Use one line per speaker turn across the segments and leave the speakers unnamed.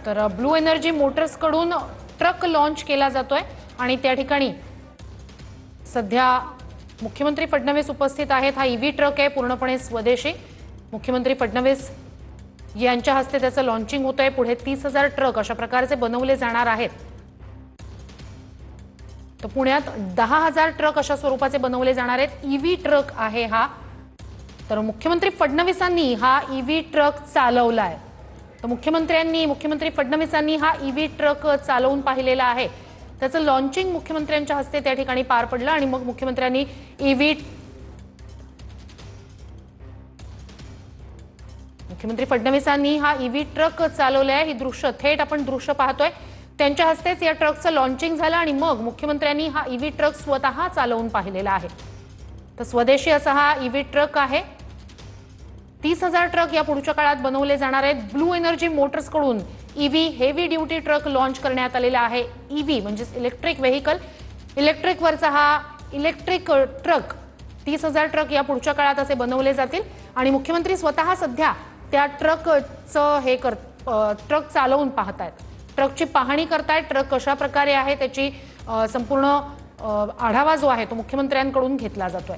तर blue energy Motors कडून truck launch केला जातोय आणि त्या ठिकाणी सध्या मुख्यमंत्री फडणवीस उपस्थित आहेत। हा ईव्ही ट्रक आहे, पूर्णपणे स्वदेशी। मुख्यमंत्री फडणवीस यांच्या हस्ते त्याचं लॉन्चिंग होतंय। पुढे 30,000 ट्रक अशा प्रकारचे बनवले जाणार आहेत। तर पुण्यात 10,000 ट्रक अशा स्वरूपाचे बनवले जाणार आहेत। ईव्ही ट्रक आहे हा। तर मुख्यमंत्री फडणवीसांनी हा ईव्ही ट्रक चालवलाय। तर मुख्यमंत्री फडणवीसांनी हा ईव्ही ट्रक चालवून पाहिलेला आहे। त्याचं लॉन्चिंग मुख्यमंत्र्यांच्या हस्ते त्या ठिकाणी पार पडलं आणि मग मुख्यमंत्र्यांनी मुख्यमंत्री फडणवीसांनी हा ईव्ही ट्रक चालवलाय। ही दृश्य थेट आपण दृश्य पाहतोय। त्यांच्या हस्तेच या ट्रकचं लॉन्चिंग झालं आणि मग मुख्यमंत्र्यांनी हा ईव्ही ट्रक स्वतः चालवून पाहिलेला आहे। तर स्वदेशी असा हा ईव्ही ट्रक आहे। 30,000 ट्रक या पुढच्या काळात बनवले जाणार आहेत। ब्लू एनर्जी मोटर्स कडून EV heavy duty truck launch करण्यात आलेला आहे। ईव्ही म्हणजे इलेक्ट्रिक व्हेकल, इलेक्ट्रिक वरचा हा इलेक्ट्रिक ट्रक 30,000 ट्रक या पुढच्या काळात असे बनवले जातील आणि मुख्यमंत्री स्वतः सध्या त्या ट्रकचं ट्रक चालवून पाहतायत। ट्रकची पाहणी करतायत। ट्रक कशा प्रकारे आहे त्याची संपूर्ण आढावा जो आहे तो मुख्यमंत्र्यांकडून घेतला जातोय।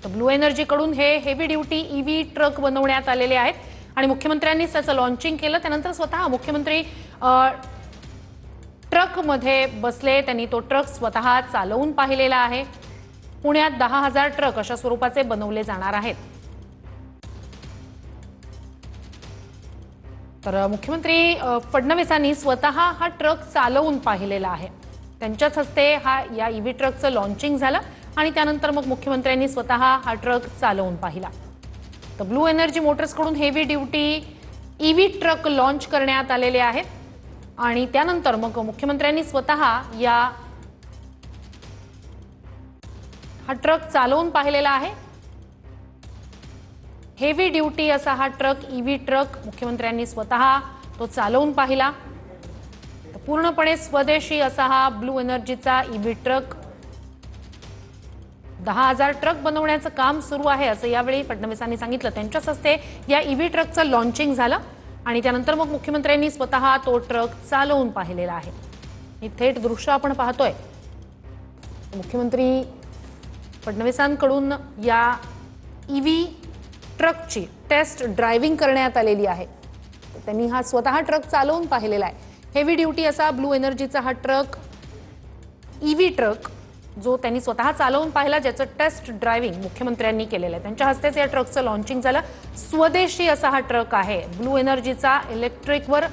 तर ब्लू एनर्जी कडून हे हेवी ड्युटी ईव्ही ट्रक बनवण्यात आलेले आहेत आणि मुख्यमंत्र्यांनी त्याचं लॉन्चिंग केलं। त्यानंतर स्वतः मुख्यमंत्री ट्रक मध्ये बसले। त्यांनी तो ट्रक स्वतः चालवून पाहिलेला आहे। पुण्यात 10,000 ट्रक अशा स्वरूपाचे बनवले जाणार आहेत। तर मुख्यमंत्री फडणवीसांनी स्वतः हा ट्रक चालवून पाहिलेला आहे। त्यांच्याच हस्ते या ईव्ही ट्रकचं लॉन्चिंग झालं आणि त्यानंतर मग मुख्यमंत्र्यांनी स्वतः हा ट्रक चालवून पाहिला। तर ब्लू एनर्जी मोटर्स कडून heavy duty EV truck launch करण्यात आलेले आहेत आणि त्यानंतर मग मुख्यमंत्र्यांनी स्वतः हा ट्रक चालवून पाहिलेला आहे। हेवी ड्युटी असा हा ट्रक ईव्ही ट्रक मुख्यमंत्र्यांनी स्वतः तो चालवून पाहिला। पूर्णपणे स्वदेशी असा हा ब्लू एनर्जीचा ईव्ही ट्रक 10,000 ट्रक बनवण्याचं काम सुरू आहे असं यावेळी फडणवीसांनी सांगितलं। त्यांच्याच हस्ते या ईव्ही ट्रकचं लॉन्चिंग झालं आणि त्यानंतर मग मुख्यमंत्र्यांनी स्वतः तो ट्रक चालवून पाहिलेला आहे। हे थेट दृश्य आपण पाहतोय। मुख्यमंत्री फडणवीसांकडून या ईव्ही ट्रकची टेस्ट ड्रायव्हिंग करण्यात आलेली आहे। त्यांनी हा स्वतः ट्रक चालवून पाहिलेला आहे। हेवी ड्युटी असा ब्लू एनर्जीचा हा ट्रक ईव्ही ट्रक जो त्यांनी स्वतः चालवून पाहिला, ज्याचं टेस्ट ड्रायव्हिंग मुख्यमंत्र्यांनी केलेलं आहे। त्यांच्या हस्तेच या ट्रकचं लॉन्चिंग झालं। स्वदेशी असा हा ट्रक आहे। ब्लू एनर्जीचा इलेक्ट्रिकवर